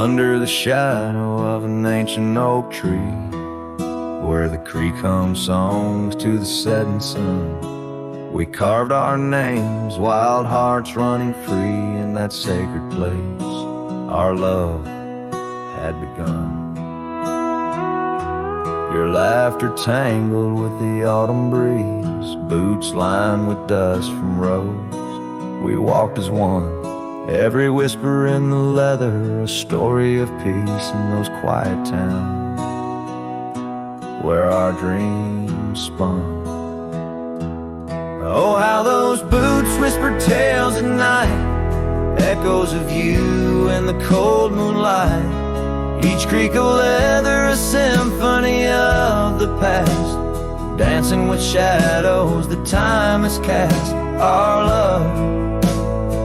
under the shadow of an ancient oak tree, where the creek hums songs to the setting sun. We carved our names, wild hearts running free in that sacred place. Our love had begun. Your laughter tangled with the autumn breeze, boots lined with dust from roads. We walked as one, every whisper in the leather, a story of peace in those quiet towns where our dreams spun. Oh, how those boots whispered tales at night, echoes of you in the cold moonlight. Each creak of leather a symphony of the past, dancing with shadows that time has cast. Our love,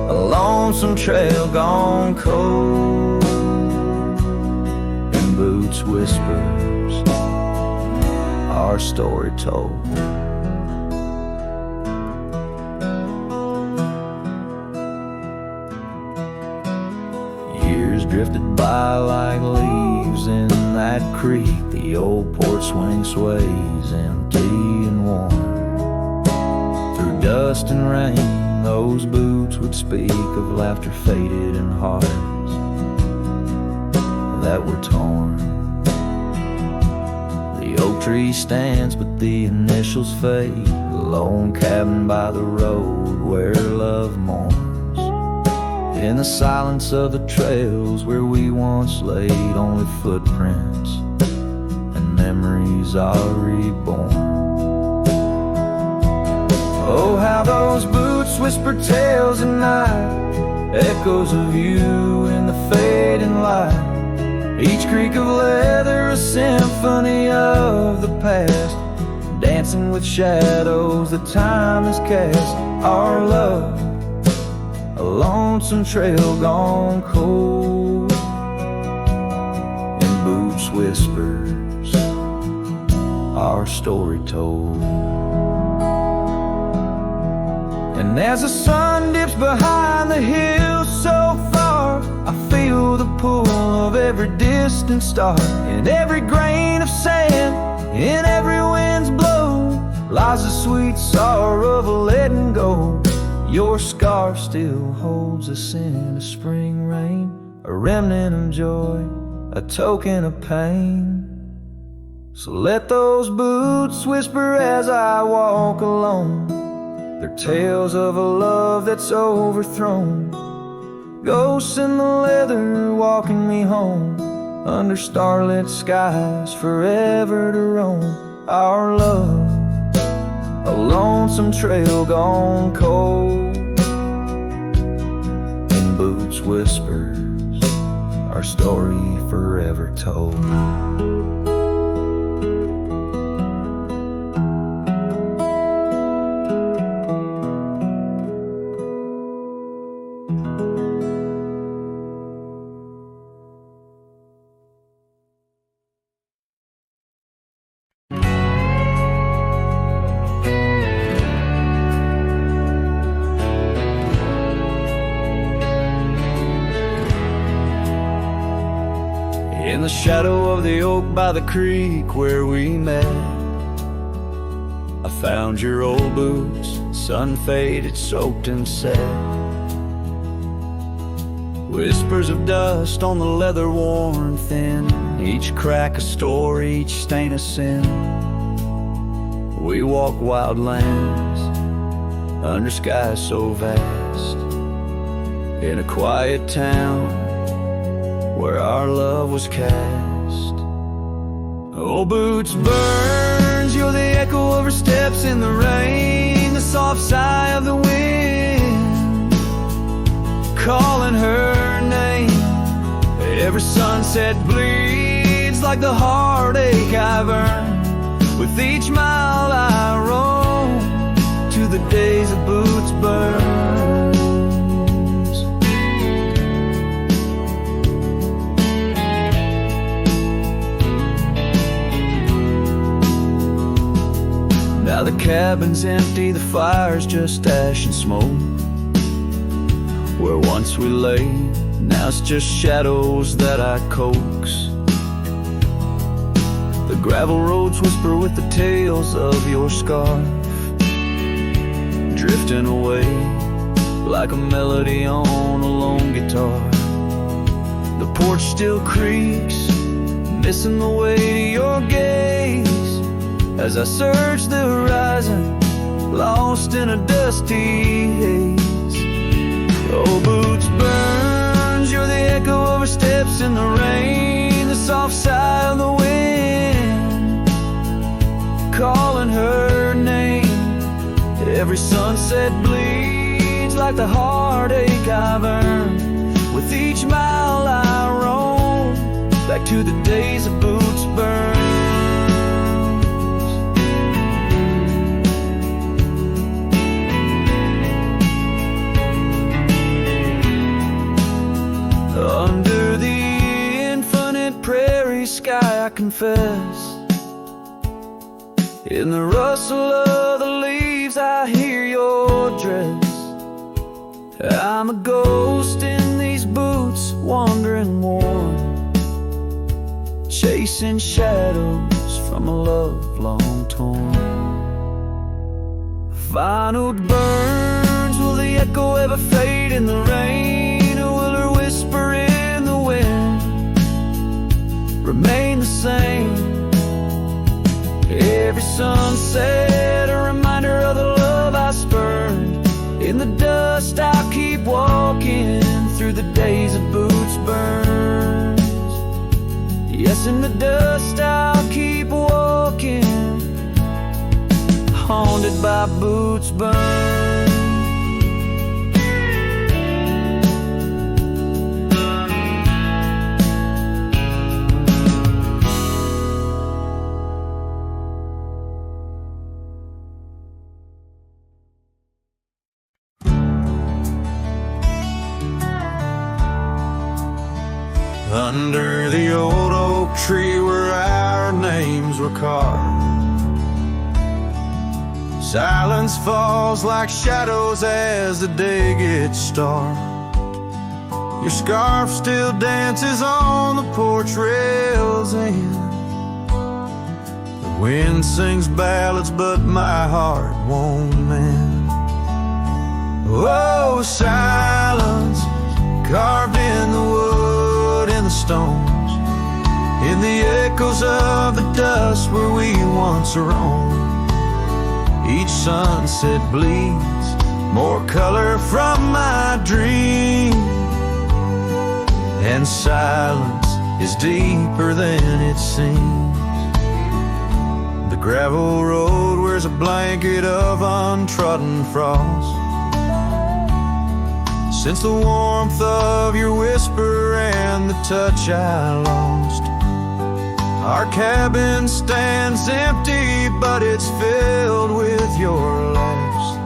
a lonesome trail gone cold, in boots whispers, our story told. Years drifted by like leaves in that creek. The old porch swing sways empty and warm. Through dust and rain, those boots would speak of laughter faded and hearts that were torn. The oak tree stands but the initials fade, a lone cabin by the road where love mourns. In the silence of the trails where we once laid, only footprints and memories are reborn. Oh, how those boots whisper tales at night, echoes of you in the fading light. Each creak of leather a symphony of the past, dancing with shadows that time has cast. Our love, a lonesome trail gone cold, in boots whispers, our story told. And as the sun dips behind the hills so far, I feel the pull of every distant star. In every grain of sand, in every wind's blow, lies the sweet sorrow of letting go. Your scarf still holds a scent of spring rain, a remnant of joy, a token of pain. So let those boots whisper as I walk alone, their tales of a love that's overthrown. Ghosts in the leather walking me home, under starlit skies forever to roam. Our love, a lonesome trail gone cold, in boots whispers, our story forever told. In the shadow of the oak by the creek where we met, I found your old boots, sun-faded, soaked and set. Whispers of dust on the leather worn thin, each crack a story, each stain a sin. We walk wild lands, under skies so vast, in a quiet town where our love was cast. Old boots burns, you're the echo of her steps in the rain, the soft sigh of the wind calling her name. Every sunset bleeds like the heartache I've earned, with each mile I roam to the days of boots burn. Now the cabin's empty, the fire's just ash and smoke. Where once we lay, Now it's just shadows that I coax. The gravel roads whisper with the tales of your scarf, drifting away like a melody on a lone guitar. The porch still creaks, missing the way to your gaze, as I search the horizon, lost in a dusty haze. Oh, boots burns, you're the echo of her steps in the rain, the soft sigh of the wind calling her name. Every sunset bleeds like the heartache I've earned. With each mile I roam back to the days of boots burns. Under the infinite prairie sky I confess, in the rustle of the leaves I hear your dress. I'm a ghost in these boots, wandering worn, chasing shadows from a love long torn. Vinyl burns, will the echo ever fade in the rain, or will her whisper in the wind remain the same? Every sunset a reminder of the love I spurned. In the dust I'll keep walking through the days of boots burns. Yes, in the dust I'll keep walking, haunted by boots burns. Under the old oak tree where our names were carved, silence falls like shadows as the day gets stark. Your scarf still dances on the porch rails, and the wind sings ballads, but my heart won't mend. Oh, silence carved in the wood, in the stones, in the echoes of the dust where we once roamed. Each sunset bleeds more color from my dream, and silence is deeper than it seems. The gravel road wears a blanket of untrodden frost, since the warmth of your whisper and the touch I lost. Our cabin stands empty, but it's filled with your laughs,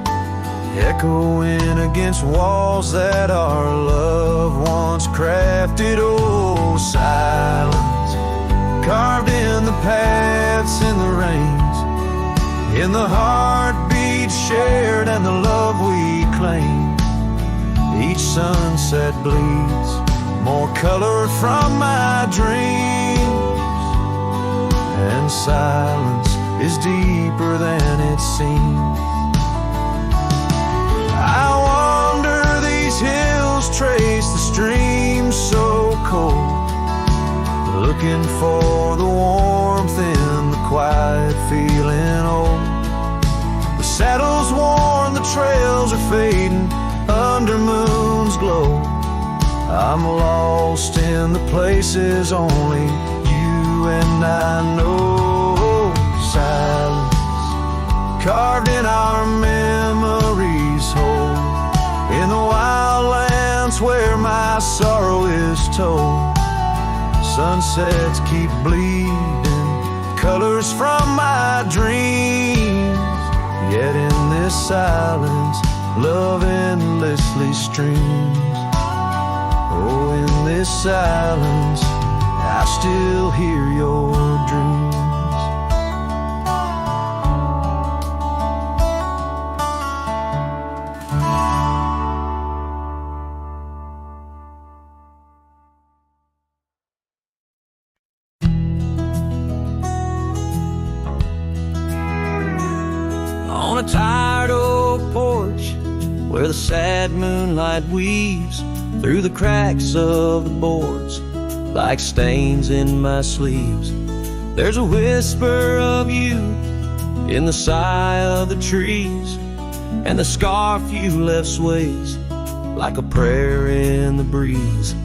echoing against walls that our love once crafted. Oh, silence carved in the paths, in the rains, in the heartbeat shared and the love we claim. Each sunset bleeds more color from my dreams, and silence is deeper than it seems. I wander these hills, trace the streams so cold, looking for the warmth in the quiet feeling old. The saddle's worn, the trails are fading under moon's glow. I'm lost in the places only you and I know. Silence carved in our memories whole, in the wildlands where my sorrow is told. Sunsets keep bleeding colors from my dreams, yet in this silence love endlessly streams. Oh, in this silence I still hear your dreams. a tired old porch where the sad moonlight weaves through the cracks of the boards like stains in my sleeves. There's a whisper of you in the sigh of the trees, and the scarf you left sways like a prayer in the breeze.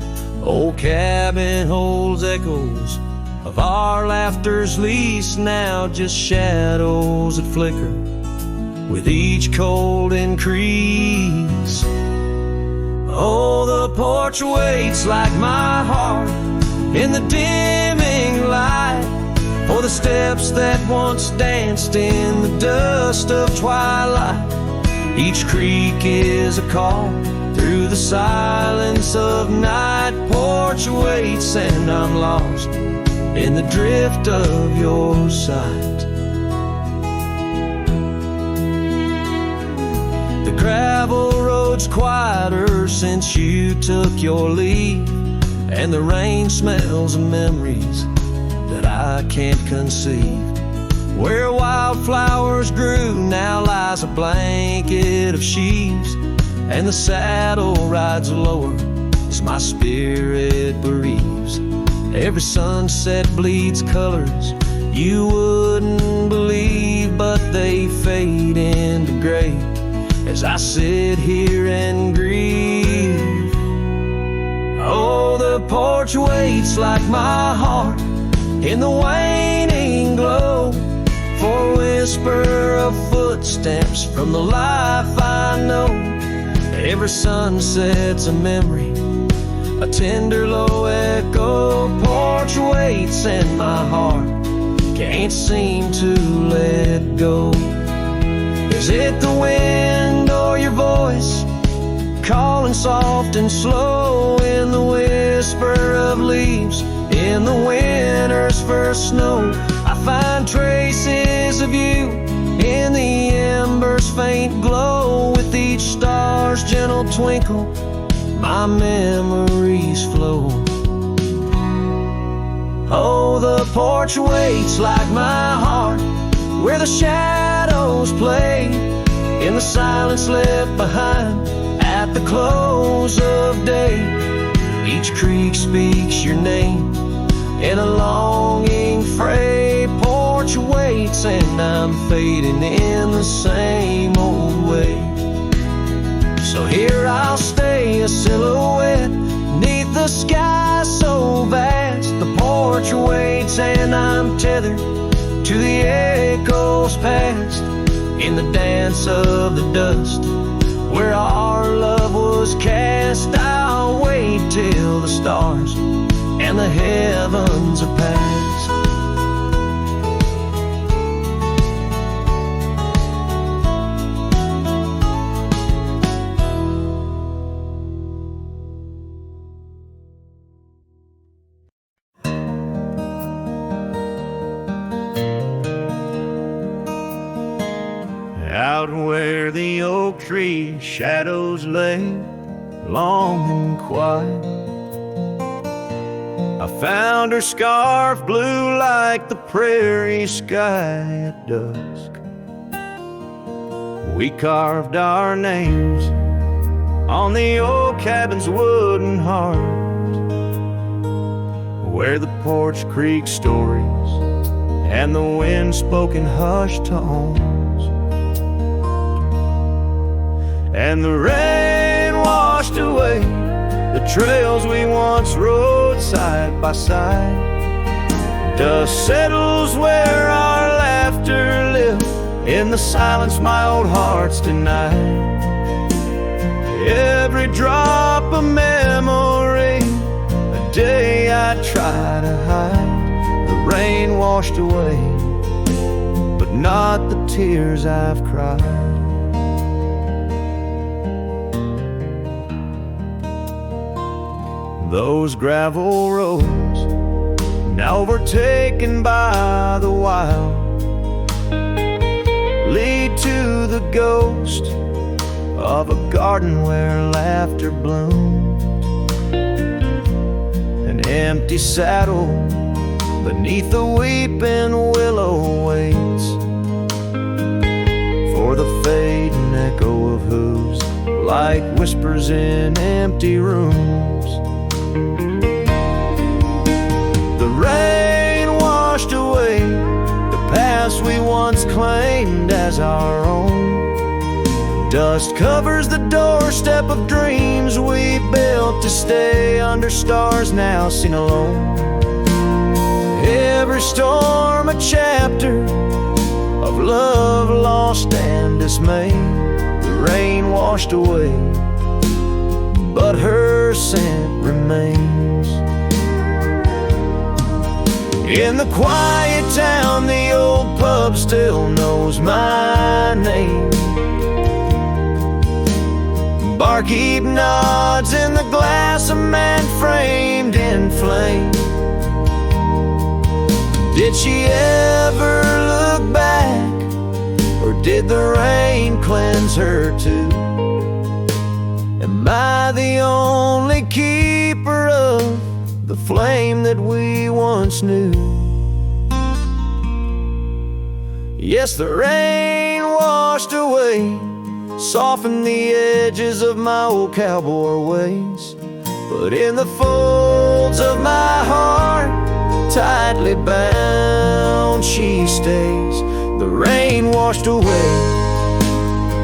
Old cabin holds echoes of our laughter's lease, now just shadows that flicker with each cold increase. Oh, the porch waits like my heart in the dimming light for the steps that once danced in the dust of twilight. Each creak is a call through the silence of night. Porch waits and I'm lost in the drift of your sight. The gravel road's quieter since you took your leave, and the rain smells of memories that I can't conceive. Where wildflowers grew now lies a blanket of sheaves, and the saddle rides lower as my spirit bereaves. Every sunset bleeds colors you wouldn't believe, but they fade into gray as I sit here and grieve. Oh, the porch waits like my heart in the waning glow for a whisper of footsteps from the life I know. Every sunset's a memory, a tender low echo. Porch waits and my heart can't seem to let go. Is it the wind or your voice calling soft and slow in the whisper of leaves in the winter's first snow? I find traces of you in the embers' faint glow. With each star's gentle twinkle, my memories flow. Oh, the porch waits like my heart where the shadows play in the silence left behind at the close of day. Each creek speaks your name in a longing fray. Porch waits and I'm fading in the same old way. So here I'll stay, a silhouette neath the sky so vast. The porch waits and I'm tethered to the echoes past. In the dance of the dust where our love was cast, I'll wait till the stars and the heavens are past. Out where the oak tree shadows lay long and quiet, I found her scarf blue like the prairie sky at dusk. We carved our names on the old cabin's wooden heart, where the porch creak stories and the wind spoke in hushed tones, and the rain washed away the trails we once rode side by side. Dust settles where our laughter lived in the silence my old heart's denied. Every drop a memory, a day I try to hide. The rain washed away, but not the tears I've cried. Those gravel roads, now overtaken by the wild, lead to the ghost of a garden where laughter bloomed. An empty saddle beneath the weeping willow waits for or the fading echo of hooves, like whispers in empty rooms. The rain washed away the past we once claimed as our own. Dust covers the doorstep of dreams we built to stay under stars now seen alone. Every storm a chapter of love lost and dismay. The rain washed away, but her scent remains. In the quiet town, the old pub still knows my name. Barkeep nods in the glass, a man framed in flame. Did she ever look back, or did the rain cleanse her too? Am I the only keeper of the flame that we once knew? Yes, the rain washed away, softened the edges of my old cowboy ways, but in the folds of my heart, tightly bound she stays. The rain washed away,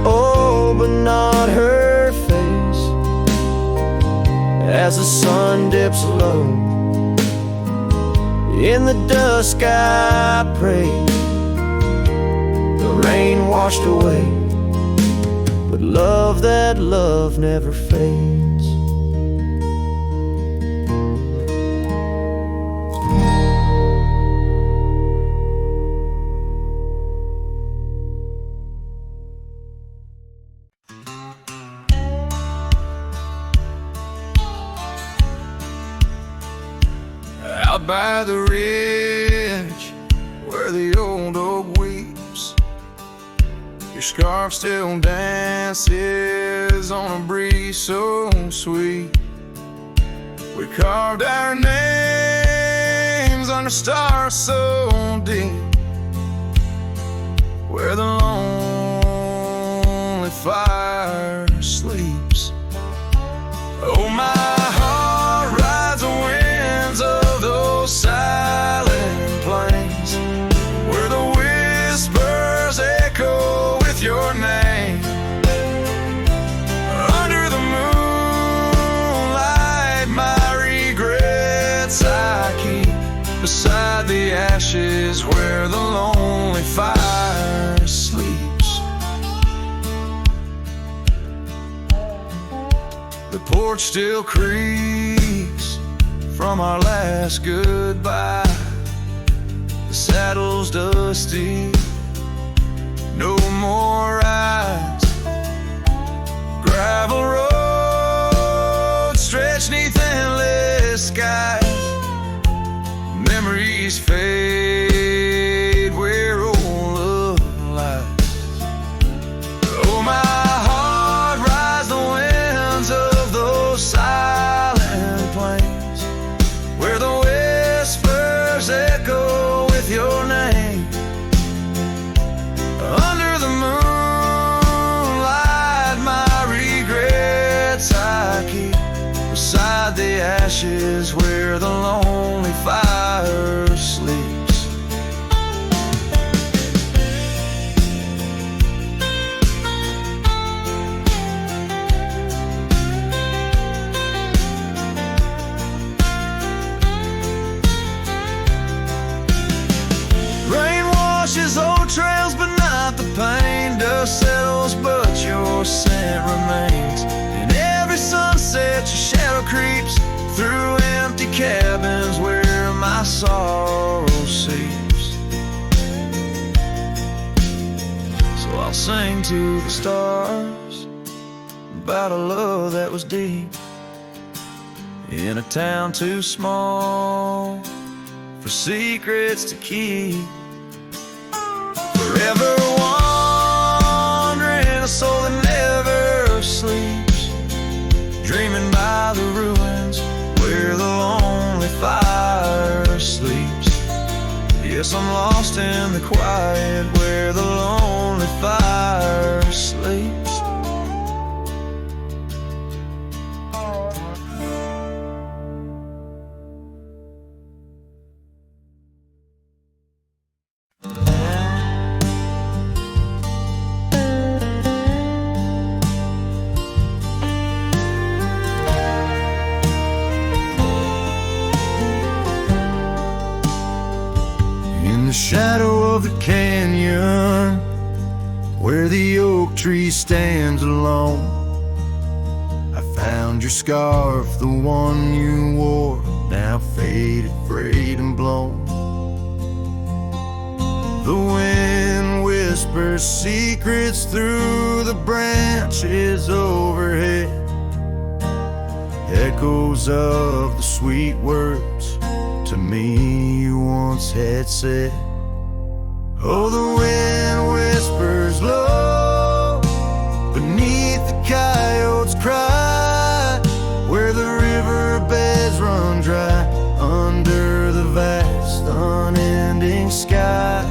oh, but not her face. As the sun dips low in the dusk, I pray. The rain washed away, but love, that love never fades. Out by the ridge where the old oak weeps, your scarf still dances on a breeze so sweet. We carved our names under stars so deep, where the lonely fire sleeps. Oh, my heart rides the winds of those silent plains, where the whispers echo with your name. Under the moonlight, my regrets I keep beside the ashes where the lonely fire sleeps. The porch still creaks from our last goodbye. The saddle's dusty, no more rides. Gravel roads stretch neath endless skies. Memories fade where old love lies. Oh, my heart rides the winds of those silent plains, where the whispers echo with your name. Under the moonlight, my regrets I keep beside the ashes where the lonely fire sleeps. Rain washes old trails, but not the pain. Dust settles, but your scent remains. In every sunset, your shadow creeps through empty cabins where my sorrow seeps. So I'll sing to the stars about a love that was deep, in a town too small for secrets to keep. Forever wandering, a soul that never sleeps, dreaming by the ruins where the lonely fire sleeps. Guess I'm lost in the quiet where the lonely fire sleeps. In the shadow of the canyon, where the oak tree stands alone, I found your scarf, the one you wore, now faded, frayed and blown. The wind whispers secrets through the branches overhead, echoes of the sweet words to me you once had said. Oh, the wind whispers low beneath the coyote's cry, where the riverbeds run dry under the vast unending sky.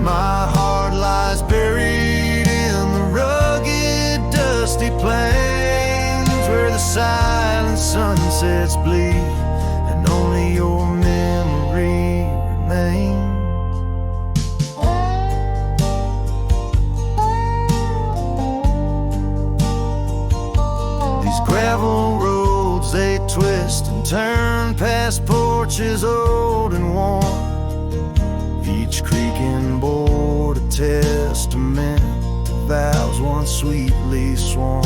My heart lies buried in the rugged dusty plains, where the silent sunsets bleed and only your memory remains. These gravel roads, they twist and turn past porches old and worn, each creaking board a testament to vows once sweetly sworn.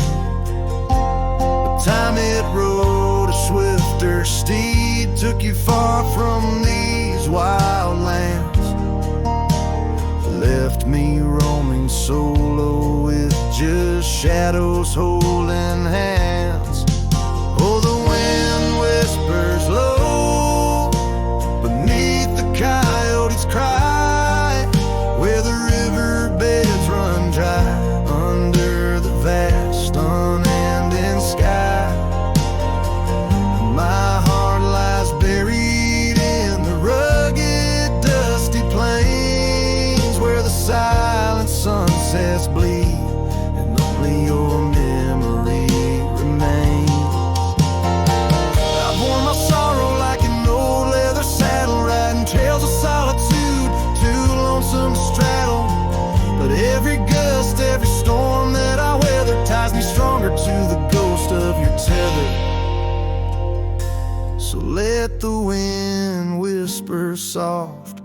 But time it rode a swifter steed, took you far from these wild lands, left me roaming solo with just shadows holding hands. Oh, the wind whispers low beneath the coyote's cry, where the riverbeds run dry under the vast unending sky. My heart lies buried in the rugged dusty plains, where the silent sunsets bleed and only your memory remains. I've worn my sorrow like an old leather saddle, riding trails of solitude, too lonesome to straddle. But every gust, every storm that I weather ties me stronger to the ghost of your tether. So let the wind whisper soft,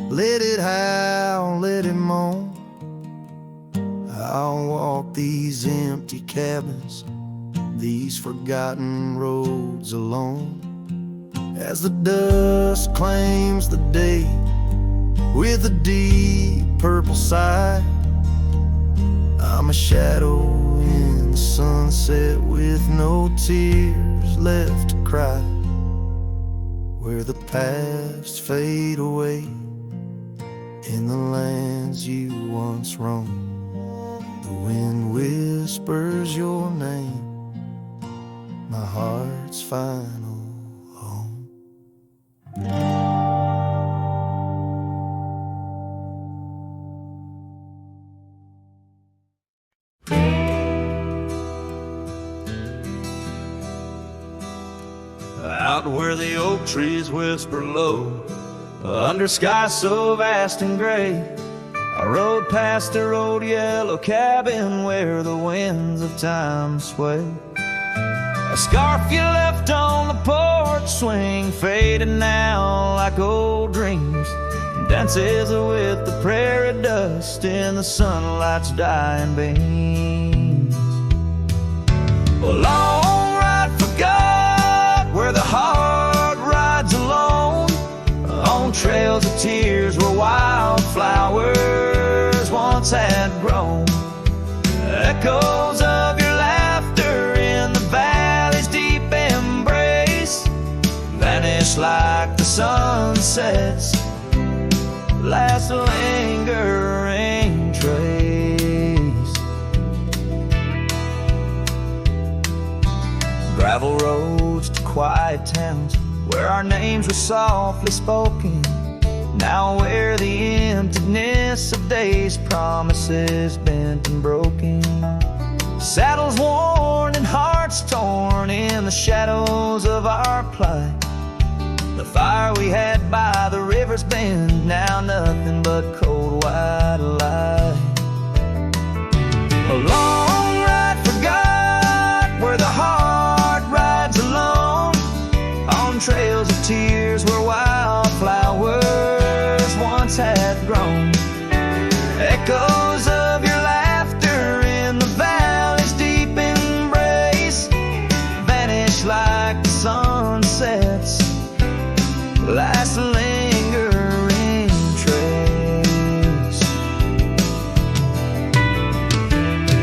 let it howl, let it moan. I'll walk these empty cabins, these forgotten roads alone, as the dust claims the day with a deep purple sigh. I'm a shadow in the sunset with no tears left to cry, where the past fade away in the lands you once roamed. The wind whispers your name, my heart's final home. Out where the oak trees whisper low, under skies so vast and gray, I rode past the old yellow cabin where the winds of time sway. A scarf you left on the porch swing, faded now like old dreams, dances with the prairie dust in the sunlight's dying beams. A long ride forgot where the heart rides alone, on trails of tears where wildflowers once had grown. Echoes of your laughter in the valley's deep embrace vanish like the sunset's last lingering trace. Gravel roads to quiet towns where our names were softly spoken, Now where the emptiness of days, promises bent and broken, saddles worn and hearts torn in the shadows of our plight. The fire we had by the river's bend, now nothing but cold white light. A long ride forgot, where the heart rides alone, on trails of tears where wildflowers once had grown. Echoes of your laughter in the valley's deep embrace vanish like the sunsets, last lingering trace.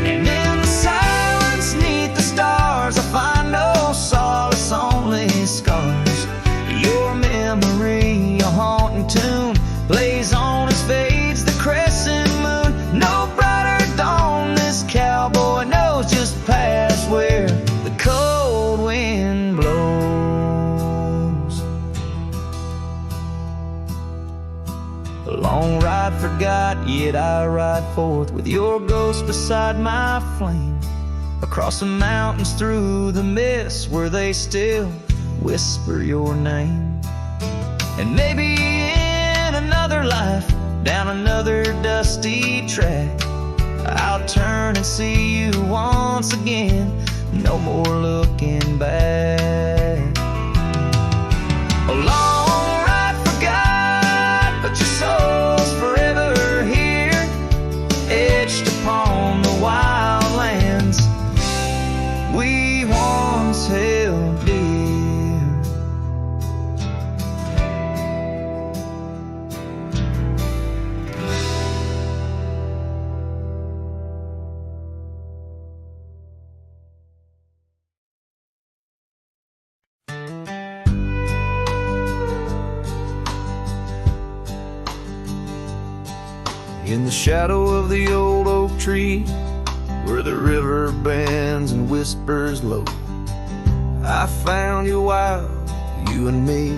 And in the silence neath the stars, I find no solace, only scars. Your memory, a haunting tune, plays on as fades the crescent moon. No brighter dawn, this cowboy knows just past where the cold wind blows. A long ride forgot, yet I ride forth with your ghost beside my flame, across the mountains through the mist where they still whisper your name. And maybe in another life, down another dusty track, I'll turn and see you once again, no more looking back. A long ride forgot, but your soul's forever here, etched upon the wild lands we once held dear. In the shadow of the old oak tree, where the river bends and whispers low, I found you wild, you and me.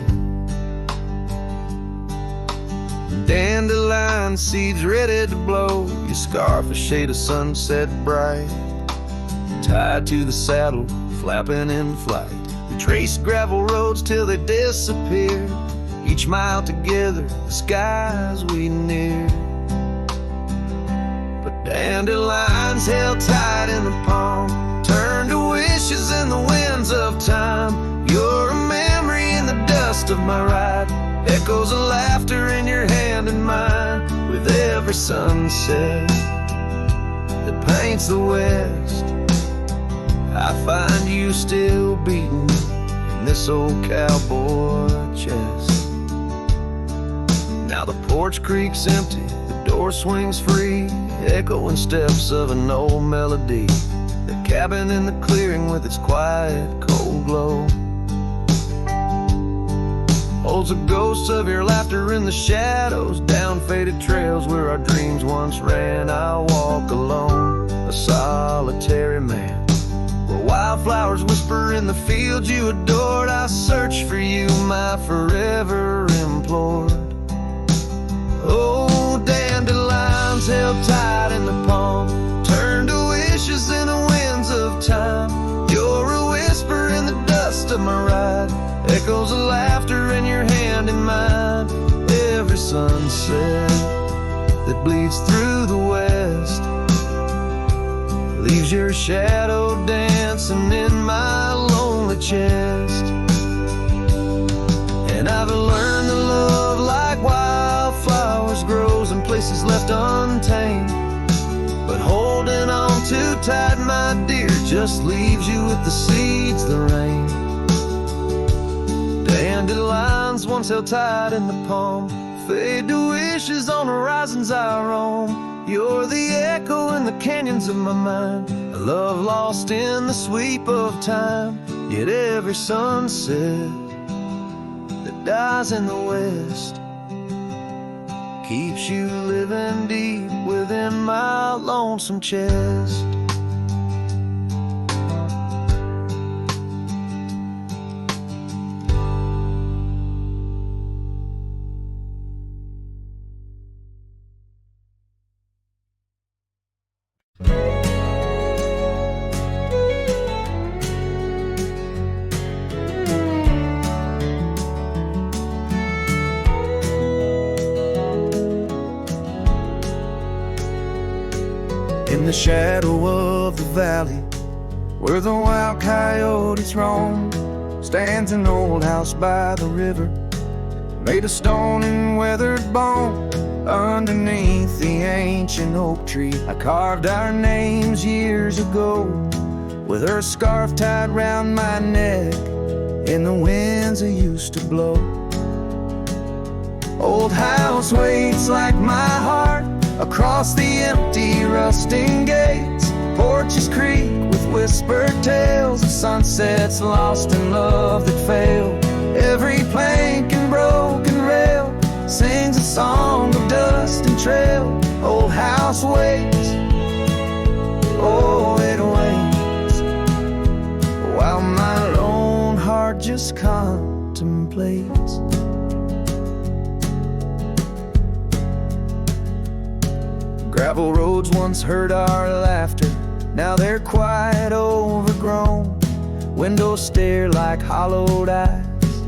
Dandelion seeds ready to blow, your scarf a shade of sunset bright, tied to the saddle, flapping in flight. We traced gravel roads till they disappeared, each mile together, the skies we neared. Dandelions held tight in the palm, turned to wishes in the winds of time. You're a memory in the dust of my ride, echoes of laughter in your hand and mine. With every sunset that paints the west, I find you still beating in this old cowboy chest. Now the porch creak's empty, the door swings free, echoing steps of an old melody. The cabin in the clearing with its quiet, cold glow holds a ghost of your laughter in the shadows, down faded trails where our dreams once ran. I walk alone, a solitary man, where wildflowers whisper in the fields you adored. I search for you, my forever implored. Oh, dandelions held tight in the palm, turned to wishes in the winds of time. You're a whisper in the dust of my ride, echoes of laughter in your hand in mine. Every sunset that bleeds through the west leaves your shadow dancing in my lonely chest. And I've learned that love, like wildflowers, grows in places left untamed, but holding on too tight, my dear, just leaves you with the seeds that rain. Dandelions once held tight in the palm, fade to wishes on horizons I roam. You're the echo in the canyons of my mind, a love lost in the sweep of time. Yet every sunset that dies in the west keeps you living deep within my lonesome chest. In the shadow of the valley, where the wild coyotes roam, stands an old house by the river, made of stone and weathered bone. Underneath the ancient oak tree, I carved our names years ago, with her scarf tied round my neck in the winds that used to blow. Old house waits like my heart across the empty rusting gates. Porches creak with whispered tales of sunsets lost in love that failed. Every plank and broken rail sings a song of dust and trail. Old house waits, oh it waits, while my lone heart just contemplates. Gravel roads once heard our laughter, now they're quite overgrown. Windows stare like hollowed eyes,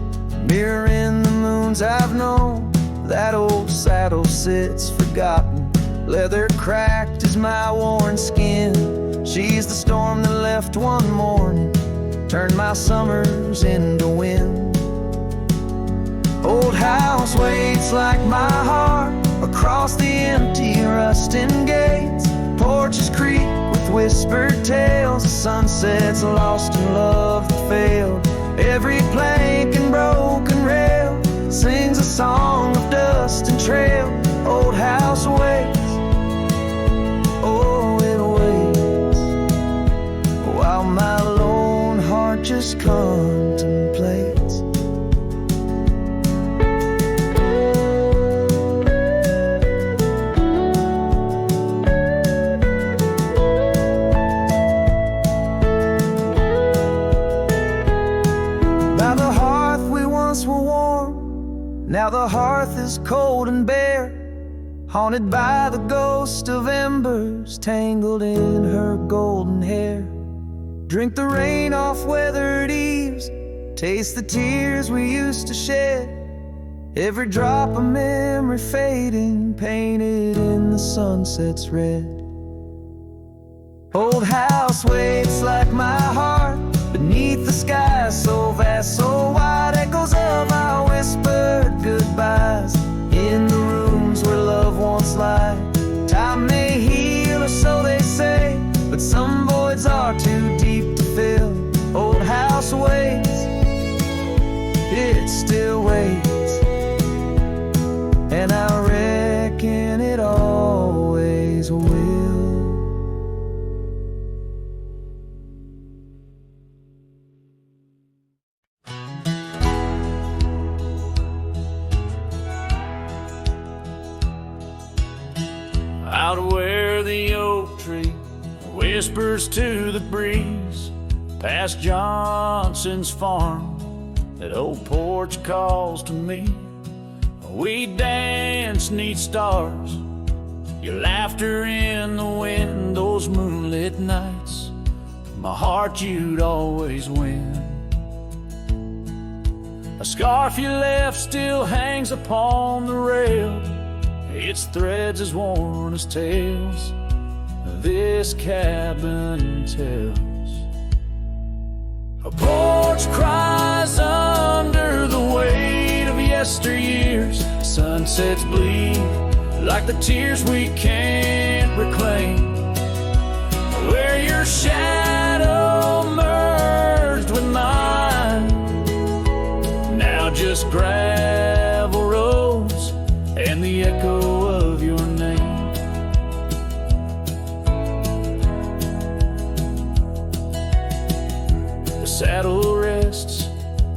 mirroring the moons I've known. That old saddle sits forgotten, leather cracked as my worn skin. She's the storm that left one morning, turned my summers into wind. Old house waits like my heart across the empty rusting gates. Porches creak with whispered tales of sunsets lost in love that failed. Every plank and broken rail sings a song of dust and trail. Old house waits, oh it waits, while my lone heart just contemplates. By the hearth we once were warm, now the hearth is cold and bare, haunted by the ghost of embers tangled in her golden hair. Drink the rain off weathered eaves, taste the tears we used to shed. Every drop of memory fading, painted in the sunset's red. Old house waits like my heart beneath the sky so vast, so wide. Echoes of our whispered goodbyes in the rooms where love once lied. Time may heal, or so they say, but some voids are too deep to fill. Old house waits, it still waits, and I reckon it always will. Out where the oak tree whispers to the breeze, past Johnson's farm, that old porch calls to me. We dance 'neath stars, your laughter in the wind, those moonlit nights. My heart you'd always win. A scarf you left still hangs upon the rail, its threads as worn as tales this cabin tells. A porch cries under the weight of yesteryears. Sunsets bleed like the tears we can't reclaim, where your shadow merged with mine. Now just gravel roads and the echo of your name. The saddle rests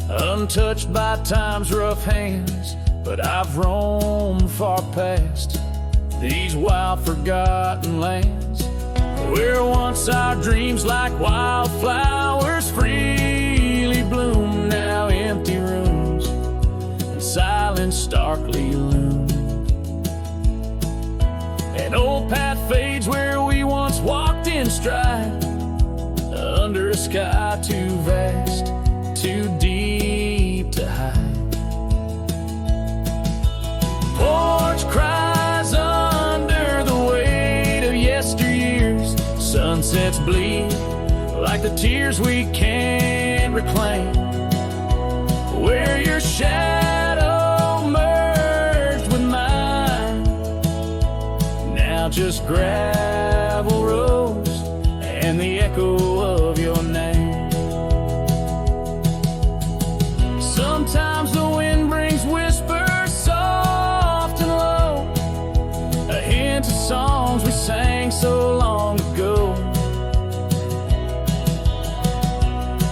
untouched by time's rough hands, but I've roamed far past these wild forgotten lands, where once our dreams like wildflowers freely bloom. Now empty rooms and silence starkly loom. An old path fades where we once walked in stride, under a sky too vast, too deep to hide. Porch cries under the weight of yesteryears. sunsets bleed like the tears we can't reclaim, where your shadow merged with mine. Now just gravel roads and the echo of your name. Sometimes the wind brings whispers soft and low, a hint of songs we sang so long ago.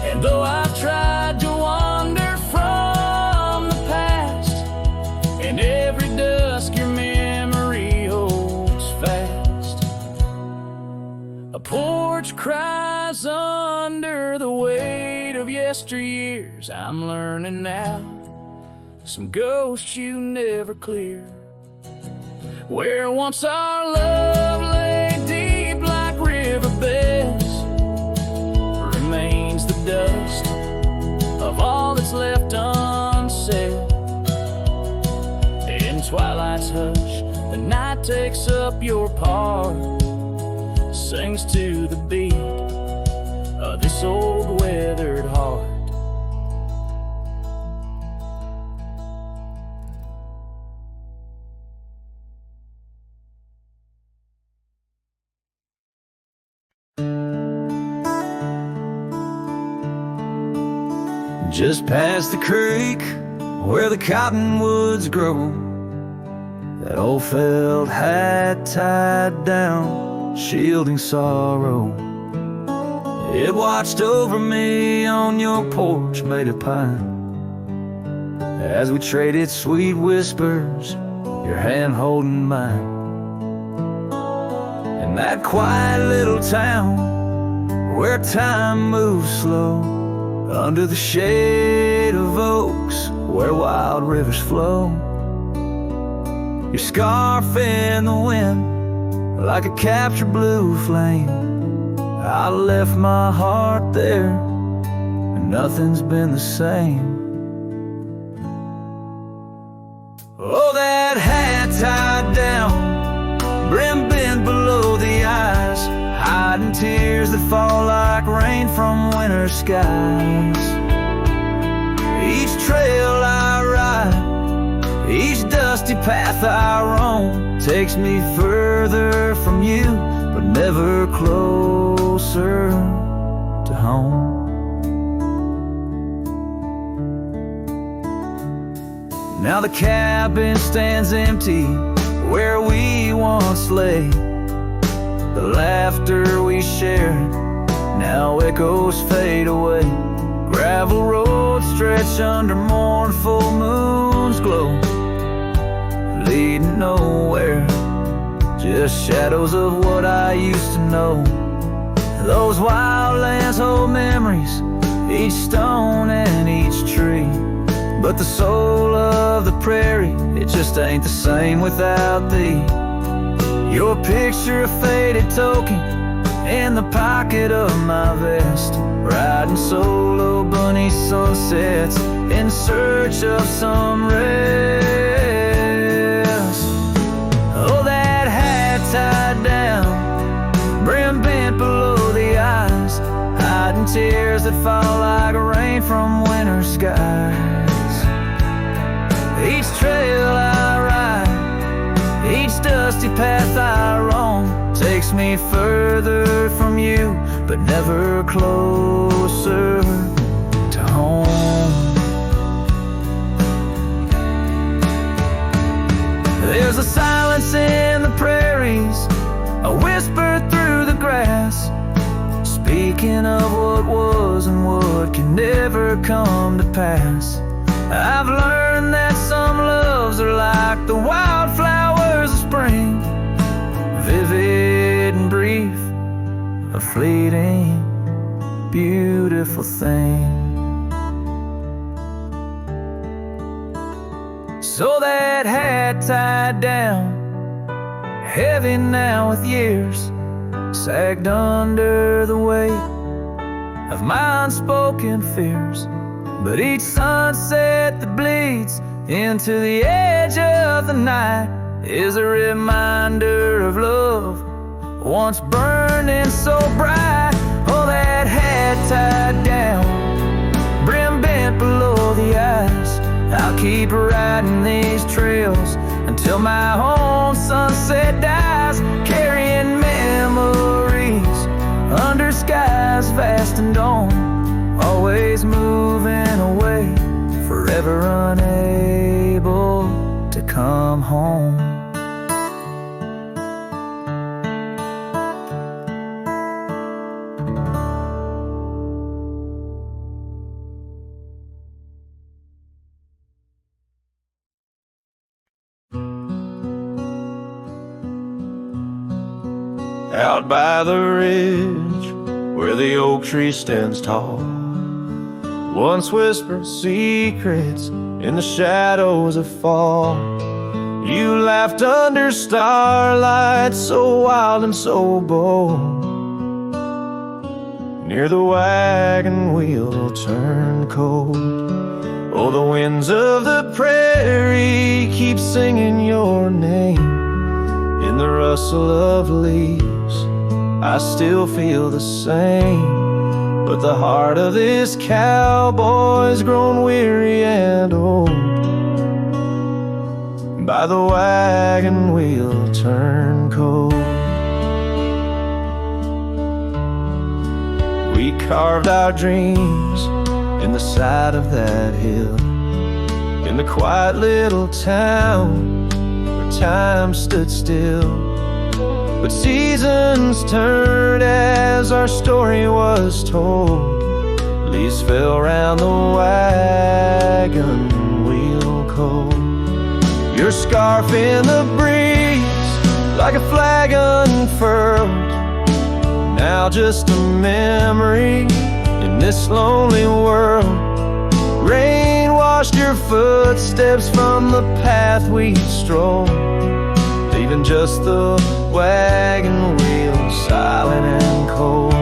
And though I've tried to wander from the past, in every dusk your memory holds fast. A porch cries under the weight of yesteryears. I'm learning now, some ghosts you never clear. Where once our love lay deep like riverbeds, remains the dust of all that's left unsaid. In twilight's hush, the night takes up your part, sings to the beat of this old weathered heart. Just past the creek where the cottonwoods grow, that old felt hat tied down, shielding sorrow. It watched over me on your porch made of pine, as we traded sweet whispers, your hand holding mine. In that quiet little town where time moves slow, under the shade of oaks where wild rivers flow, your scarf in the wind like a captured blue flame. I left my heart there and nothing's been the same. Oh, that hat tied down, brim bent below the eyes, hiding tears that fall like rain from winter skies. Each trail I ride, each dusty path I roam, takes me further from you, but never closer to home. Now the cabin stands empty where we once lay. The laughter we shared now echoes fade away. Gravel roads stretch under mournful moon's glow, leading nowhere, just shadows of what I used to know. Those wild lands hold memories, each stone and each tree, but the soul of the prairie, it just ain't the same without thee. Your picture, a faded token in the pocket of my vest, riding solo bunny sunsets in search of some rest. Oh, that hat tied down, brim bent below the eyes, hiding tears that fall like rain from winter skies. Each trail I ride, each dusty path I roam, takes me further from you, but never closer to home. There's a silence in the prairies, a whisper through the grass, speaking of what was and what can never come to pass. I've learned that some loves are like the wildflowers of spring, vivid and brief, a fleeting, beautiful thing. So that hat tied down, heavy now with years, sagged under the weight of my unspoken fears. But each sunset that bleeds into the edge of the night is a reminder of love once burning so bright. Oh, that hat tied down, brim bent below the eyes. I'll keep riding these trails until my own sunset dies, carrying memories under skies vast and dawn, always moving away, forever unable to come home. Out by the ridge where the oak tree stands tall, once whispered secrets in the shadows of fall. You laughed under starlight so wild and so bold. Near the wagon wheel turned cold. Oh, the winds of the prairie keep singing your name. In the rustle of leaves I still feel the same, but the heart of this cowboy's grown weary and old. By the wagon wheel turned cold. We carved our dreams in the side of that hill, in the quiet little town where time stood still. But seasons turned as our story was told. Leaves fell round the wagon wheel cold. Your scarf in the breeze like a flag unfurled, now just a memory in this lonely world. Rain washed your footsteps from the path we strolled, leaving just the wagon wheel silent and cold.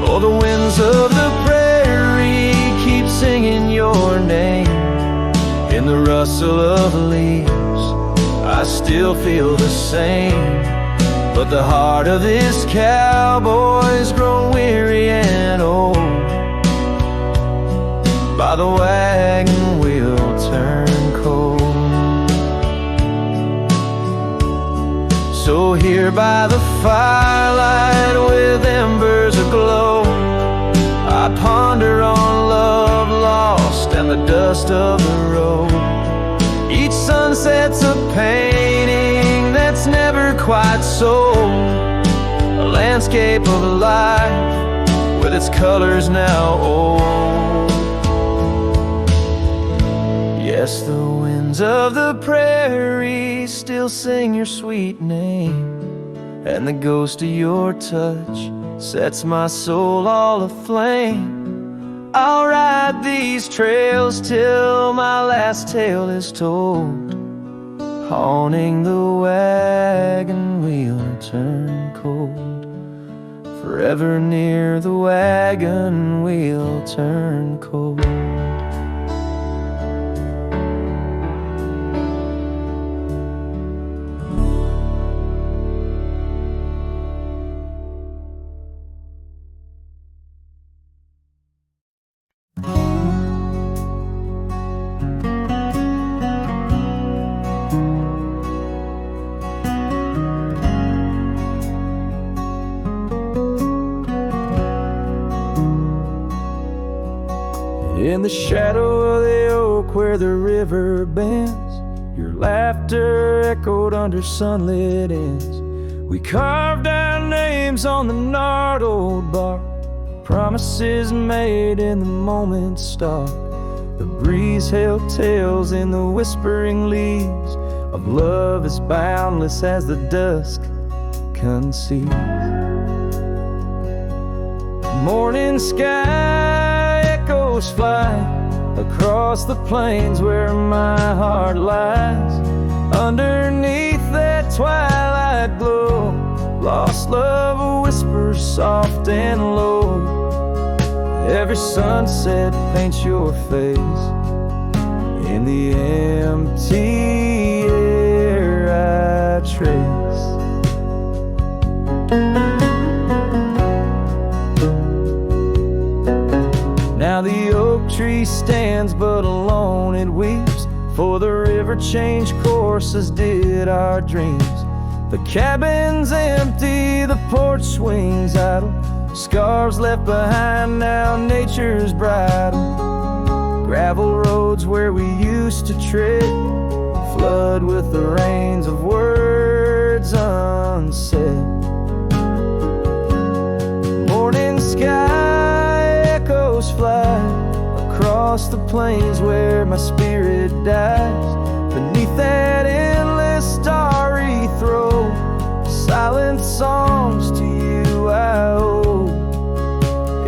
Oh, the winds of the prairie keep singing your name. In the rustle of leaves I still feel the same, but the heart of this cowboy's grown weary and old. By the wagon wheel turned cold. So here by the firelight with embers aglow, I ponder on love lost and the dust of the road. Each sunset's a painting that's never quite sold, a landscape of life with its colors now old. Yes, the winds of the prairie still sing your sweet name, and the ghost of your touch sets my soul all aflame. I'll ride these trails till my last tale is told, haunting the wagon wheel turned cold. Forever near the wagon wheel turned cold. In the shadow of the oak where the river bends, your laughter echoed under sunlit ends. We carved our names on the gnarled old bark, promises made in the moment's start. The breeze held tales in the whispering leaves of love as boundless as the dusk conceives. Morning sky echoes fly across the plains where my heart lies. Underneath that twilight glow, lost love whispers soft and low. Every sunset paints your face in the empty air I trace. river changed courses did our dreams. The cabin's empty, the porch swings idle, scars left behind, now nature's bridle. Gravel roads where we used to tread flood with the rains of words unsaid. Morning sky echoes fly across the plains where my spirit dies. Beneath that endless starry throat, silent songs to you I owe.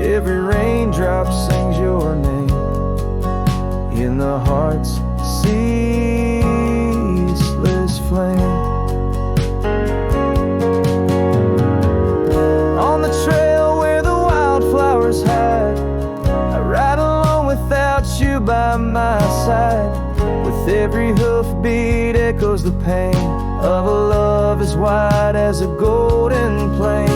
Every raindrop sings your name in the heart's ceaseless flame. On the trail where the wildflowers hide, I ride along without you by my side. With every hoofbeat echoes the pain of a love as wide as a golden plain.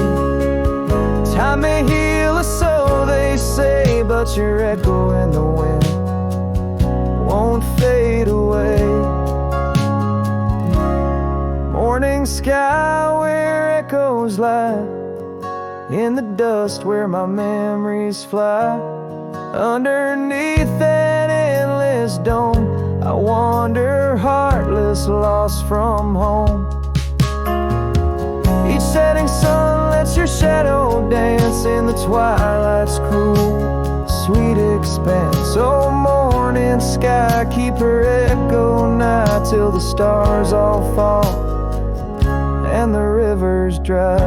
Time may heal us, so they say, but your echo in the wind won't fade away. Morning sky where echoes lie, in the dust where my memories fly. Underneath that endless dome, I wander heartless, lost from home. Each setting sun lets your shadow dance in the twilight's cruel, sweet expanse. Oh, morning sky, keep her echo nigh till the stars all fall and the rivers dry.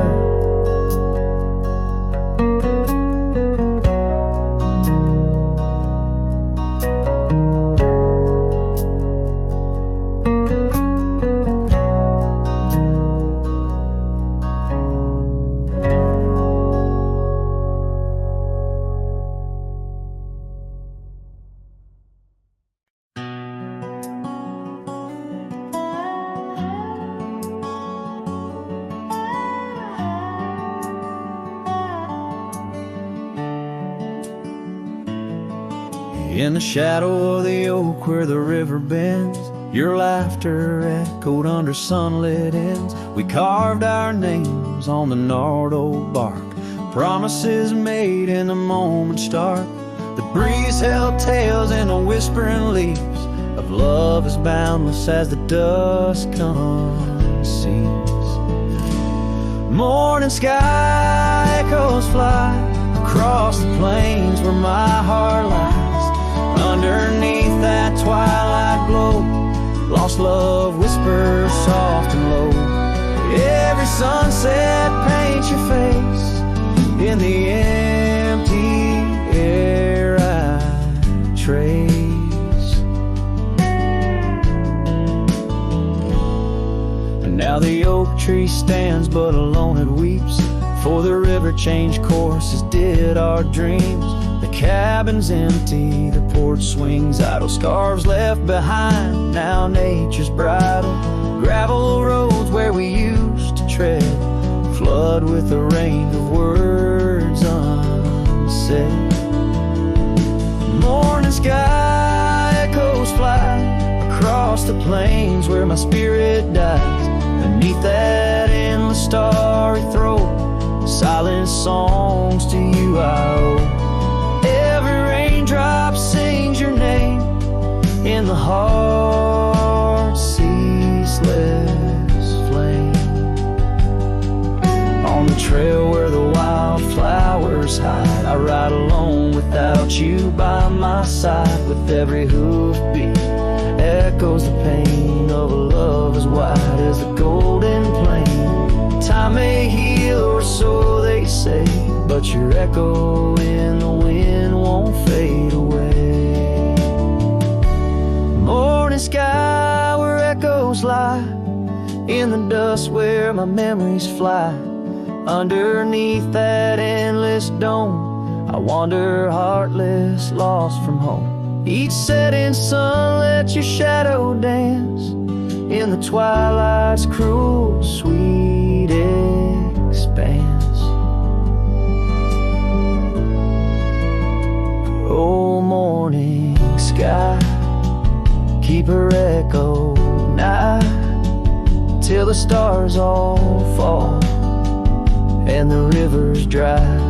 In the shadow of the oak where the river bends, your laughter echoed under sunlit ends. We carved our names on the gnarled old bark, promises made in the moment's dark. The breeze held tales in the whispering leaves of love as boundless as the dusk conceals. Morning sky echoes fly across the plains where my heart lies. Underneath that twilight glow, lost love whispers soft and low. Every sunset paints your face in the empty air I trace. And now the oak tree stands but alone it weeps, for the river changed courses did our dreams. The cabin's empty, the porch swings idle, scarves left behind, now nature's bridle. Gravel roads where we used to tread flood with the rain of words unsaid. Morning sky echoes fly across the plains where my spirit dies. Beneath that endless starry throat, silent songs to you I owe. Every raindrop sings your name in the heart's ceaseless flame. On the trail where the wildflowers hide, I ride alone without you by my side. With every hoofbeat echoes the pain of a love as wide as the golden plain. Time may heal, or so they say, but your echo in the wind won't fade away. Morning sky where echoes lie, in the dust where my memories fly. Underneath that endless dome, I wander heartless, lost from home. Each setting sun lets your shadow dance in the twilight's cruel, sweet expanse. Oh, morning sky, keep her echo stars all fall and the river's dry.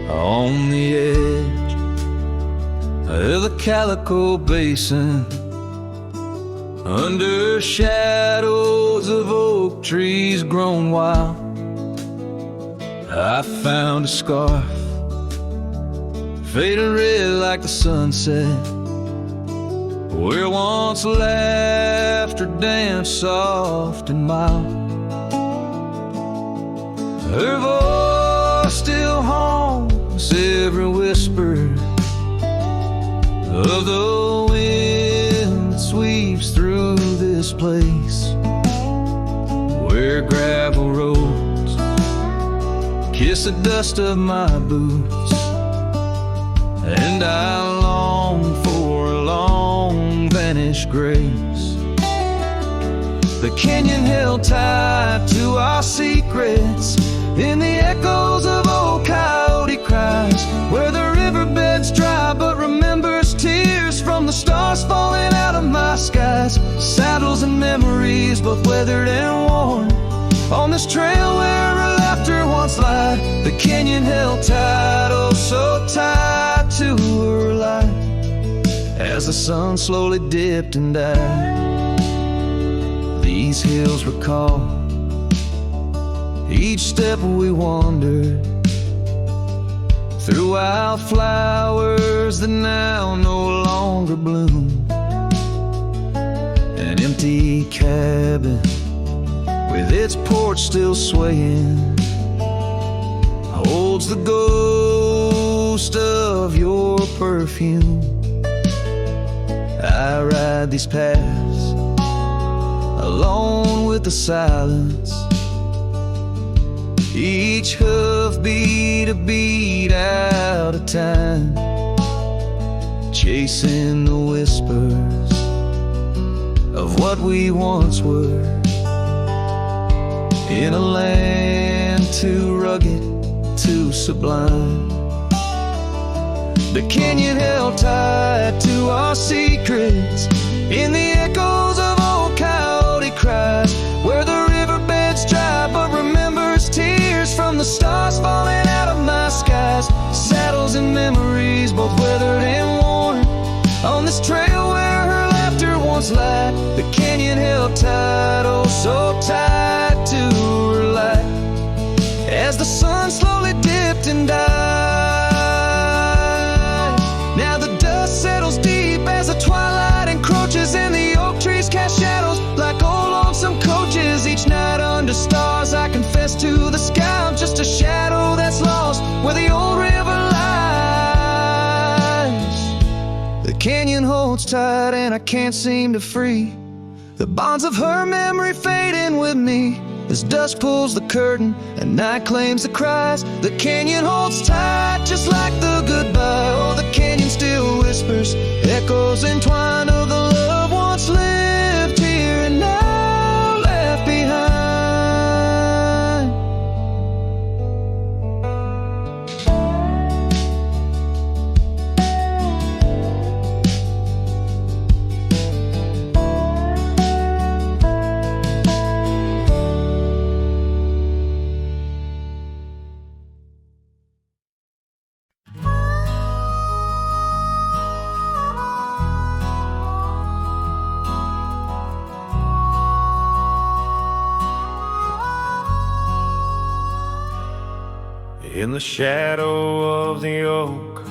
On the edge of the Calico Basin, under shadows of oak trees grown wild, I found a scarf fading red like the sunset, where once laughter danced soft and mild. Her voice still haunts every whisper of the wind that sweeps through this place, where gravel roads kiss the dust of my boots, and I long for a long vanished grace. The canyon held tight to our secrets in the echoes of old coyote cries, where the riverbed's dry but remembers tears from the stars falling out of my skies. Saddles and memories, both weathered and worn, on this trail where her laughter once lied. The canyon held tight, oh so tight to her light, as the sun slowly dipped and died. These hills recall each step we wandered through wildflowers that now no longer bloom. An empty cabin with its porch still swaying holds the ghost of your perfume. I ride these paths alone with the silence, each hoofbeat a beat out of time, chasing the whispers of what we once were, in a land too rugged, too sublime. The canyon held tight to our secrets in the echoes of old coyote cries, where the riverbed's dry but remembers tears from the stars falling out of my skies. Saddles and memories, both weathered and worn, on this trail where her laughter once lied. The canyon held tight, oh so tight to her light, as the sun slowly dipped and died. Now the dust settles deep as the twilight encroaches, and the oak trees cast shadows like old lonesome coaches. Each night under stars I confess to the sky, I'm just a shadow that's lost where the old river lies. The canyon holds tight and I can't seem to free the bonds of her memory fading with me, as dusk pulls the curtain and night claims the cries. The canyon holds tight just like the goodbye. Oh, the canyon still whispers echoes entwined of the love once lived here and now left behind. In the shadow of the oak,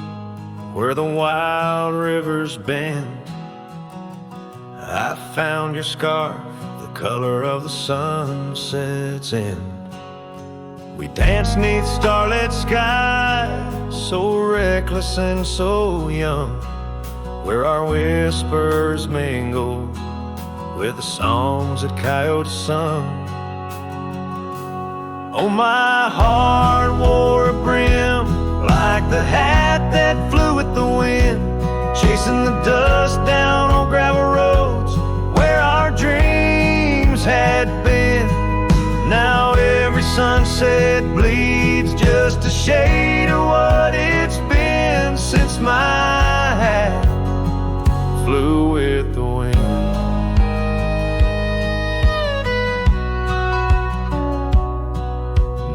where the wild rivers bend, I found your scarf, the color of the sunset's end. We dance 'neath starlit skies, so reckless and so young, where our whispers mingle with the songs that coyotes sung. Oh, my heart wore a brim like the hat that flew with the wind, chasing the dust down on gravel roads where our dreams had been. Now every sunset bleeds just a shade of what it's been since my hat flew with the wind.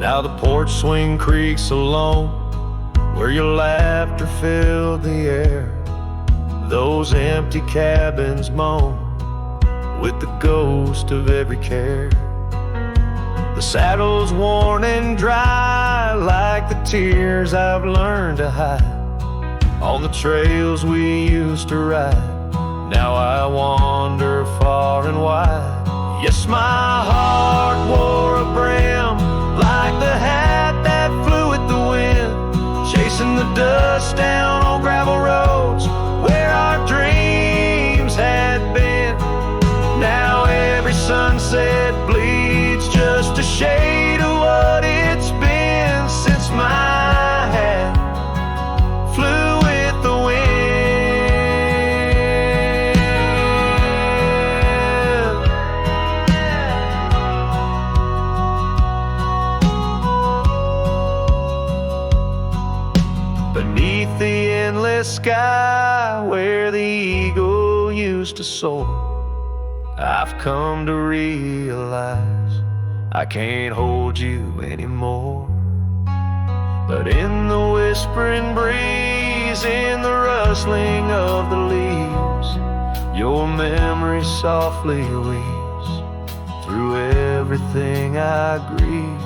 Now the porch swing creaks alone, where your laughter filled the air. Those empty cabins moan with the ghost of every care. The saddle's worn and dry like the tears I've learned to hide on the trails we used to ride. Now I wander far and wide. Yes, my heart wore a brim like the hat that flew with the wind, chasing the dust down on gravel roads where our dreams had been. Now every sunset bleeds just a shade of what it's been since my hat flew with the wind. Beneath the endless sky where the eagle used to soar, I've come to realize I can't hold you anymore. But in the whispering breeze, in the rustling of the leaves, your memory softly weaves through everything I grieve.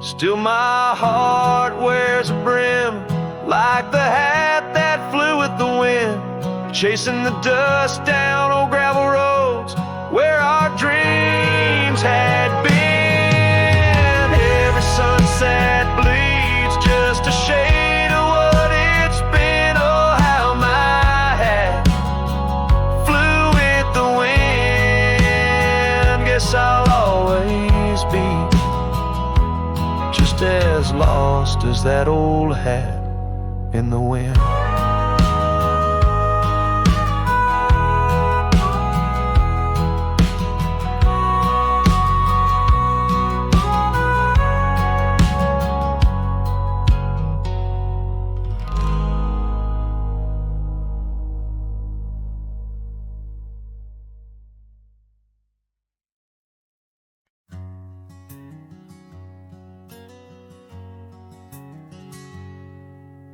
Still my heart wears a brim like the hat that flew with the wind, chasing the dust down on gravel roads where our dreams had been. Every sunset bleeds just a shade of what it's been. Oh, how my hat flew with the wind. Guess I'll always be just as lost as that old hat in the wind.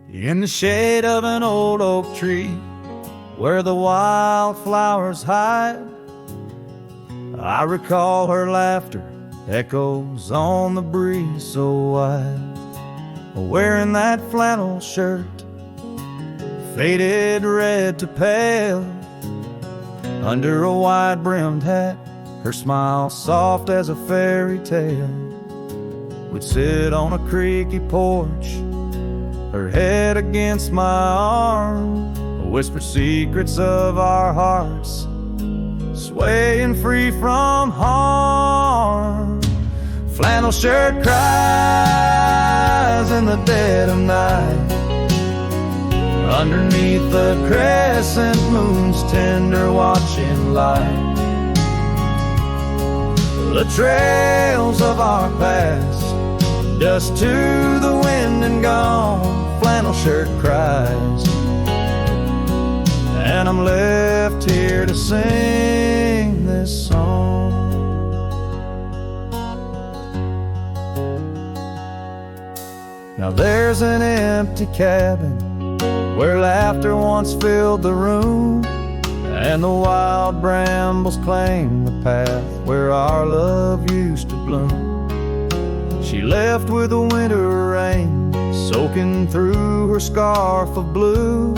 In the shade of an old oak tree, where the wildflowers hide, I recall her laughter echoes on the breeze so wide. Wearing that flannel shirt, faded red to pale, under a wide-brimmed hat, her smile soft as a fairy tale. We'd sit on a creaky porch, her head against my arm, whispered secrets of our hearts, swaying free from harm. Flannel shirt cries in the dead of night, underneath the crescent moon's tender watching light. The trails of our past, dust to the wind and gone. Flannel shirt cries, and I'm left here to sing this song. Now there's an empty cabin where laughter once filled the room, and the wild brambles claim the path where our love used to bloom. She left with the winter rain soaking through her scarf of blue,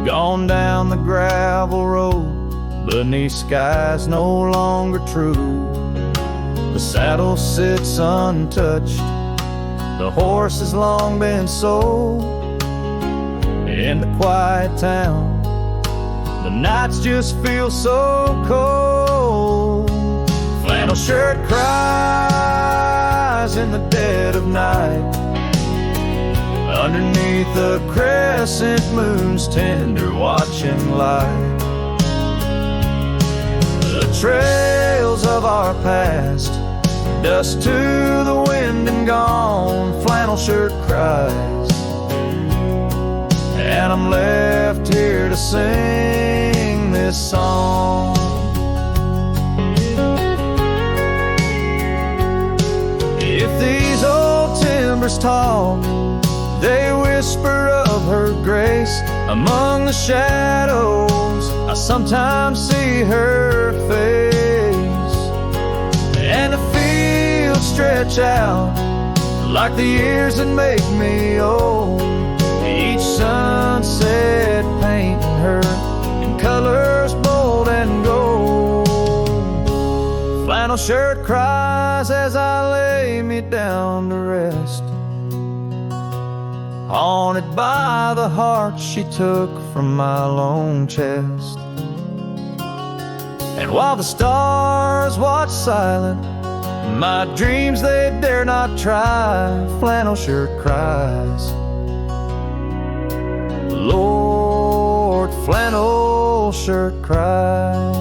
gone down the gravel road beneath skies no longer true. The saddle sits untouched, the horse has long been sold. In the quiet town, the nights just feel so cold. Flannel shirt cries in the dead of night, underneath the crescent moon's tender watching light. The trails of our past, dust to the wind and gone. Flannel shirt cries, and I'm left here to sing this song. If these old timbers talk, they whisper of her grace. Among the shadows, I sometimes see her face, and the fields stretch out like the years that make me old. Each sunset painting her in colors bold and gold. Flannel shirt cries as I lay me down to rest, haunted by the heart she took from my lone chest. And while the stars watch silent, my dreams they dare not try. Flannel shirt cries, Lord, flannel shirt cries.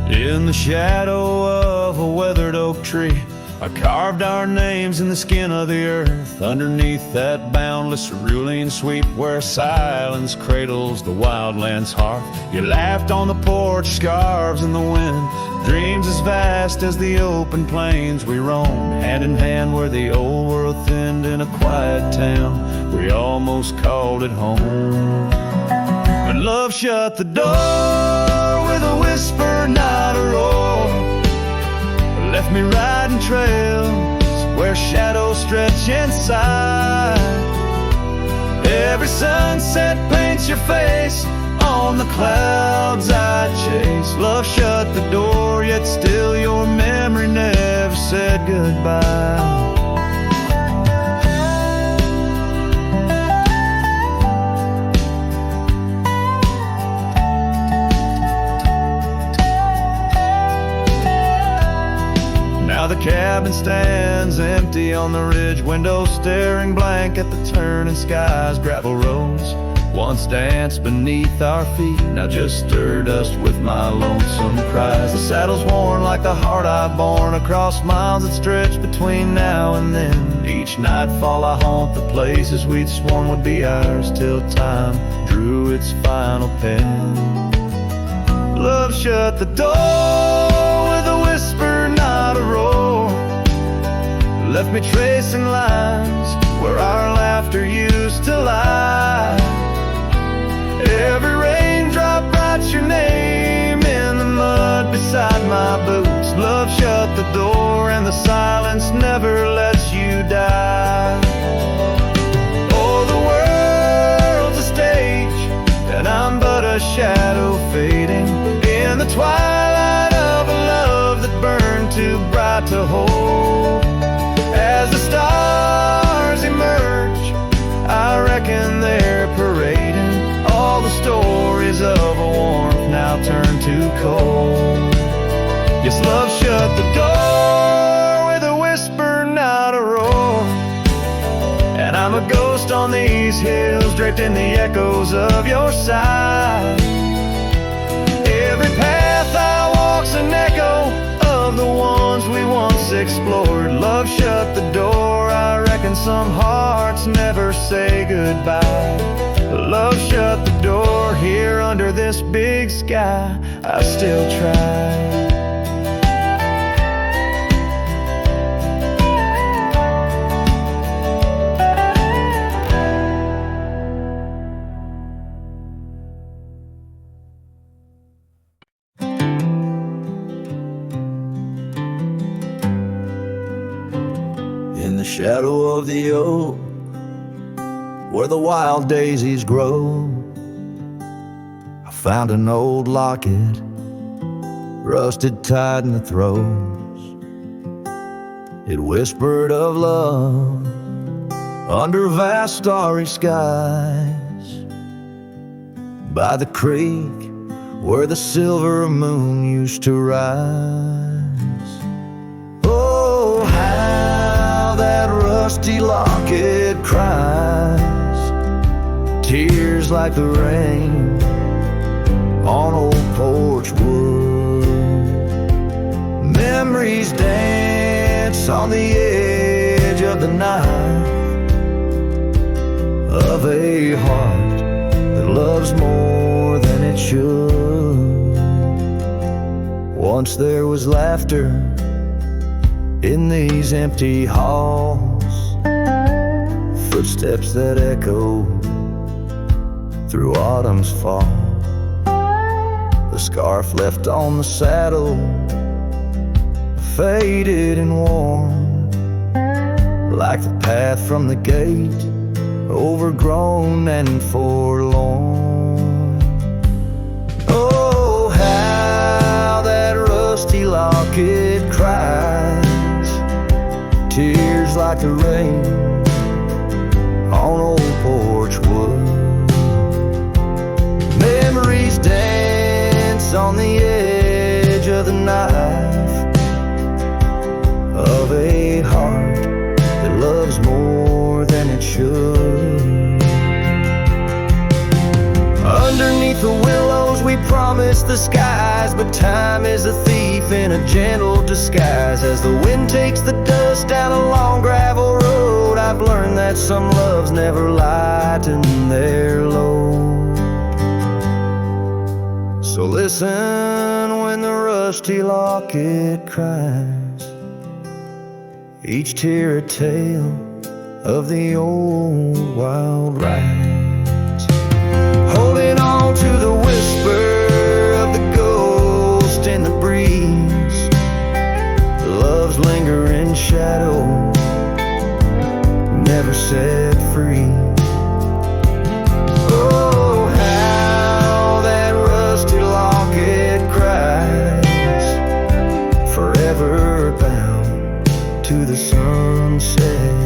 In the shadow of a weathered oak tree, I carved our names in the skin of the earth. Underneath that boundless cerulean sweep, where silence cradles the wildland's heart. You laughed on the porch, scarves in the wind, dreams as vast as the open plains we roamed. Hand in hand where the old world thinned, in a quiet town we almost called it home. But love shut the door with a whisper, not a roar. Left me riding trails where shadows stretch inside. Every sunset paints your face on the clouds I chase. Love shut the door, yet still your memory never said goodbye. Now the cabin stands empty on the ridge, windows staring blank at the turning skies. Gravel roads once danced beneath our feet, now just stir dust with my lonesome cries. The saddle's worn like the heart I've borne across miles that stretch between now and then. Each nightfall I haunt the places we'd sworn would be ours, till time drew its final pen. Love shut the door with a whisper, not a roar. Left me tracing lines where our laughter used to lie. Every raindrop writes your name in the mud beside my boots. Love shut the door and the silence never lets you die. Oh, the world's a stage and I'm but a shadow fading in the twilight of a love that burned too bright to hold. As the stars emerge, I reckon they're parading all the stories of a warmth now turned to cold. Yes, love shut the door with a whisper, not a roar. And I'm a ghost on these hills, draped in the echoes of your sigh. Every path I walk's an echo of the ones we once explored. Love shut the door, I reckon some hearts never say goodbye. Love shut the door, here under this big sky I still try. shadow of the oak, where the wild daisies grow, I found an old locket, rusted tight in the throes. It whispered of love under vast starry skies, by the creek where the silver moon used to rise. Oh, how that rusty locket cries, tears like the rain on old porch wood. Memories dance on the edge of the night, of a heart that loves more than it should. Once there was laughter in these empty halls, footsteps that echoed through autumn's fall. The scarf left on the saddle, faded and worn, like the path from the gate, overgrown and forlorn. Oh, how that rusty locket cries, tears like the rain on old porch wood. Memories dance on the edge of the knife, of a heart that loves more than it should. Underneath the willows we promised the skies, but time is a thief in a gentle disguise. As the wind takes the dust down a long gravel road, I've learned that some loves never lighten their load. So listen when the rusty locket cries, each tear a tale of the old wild rides. Holding on to the whisper of the ghost in the breeze, love's lingering shadow never set free. Oh, how that rusty locket cries, forever bound to the sunset.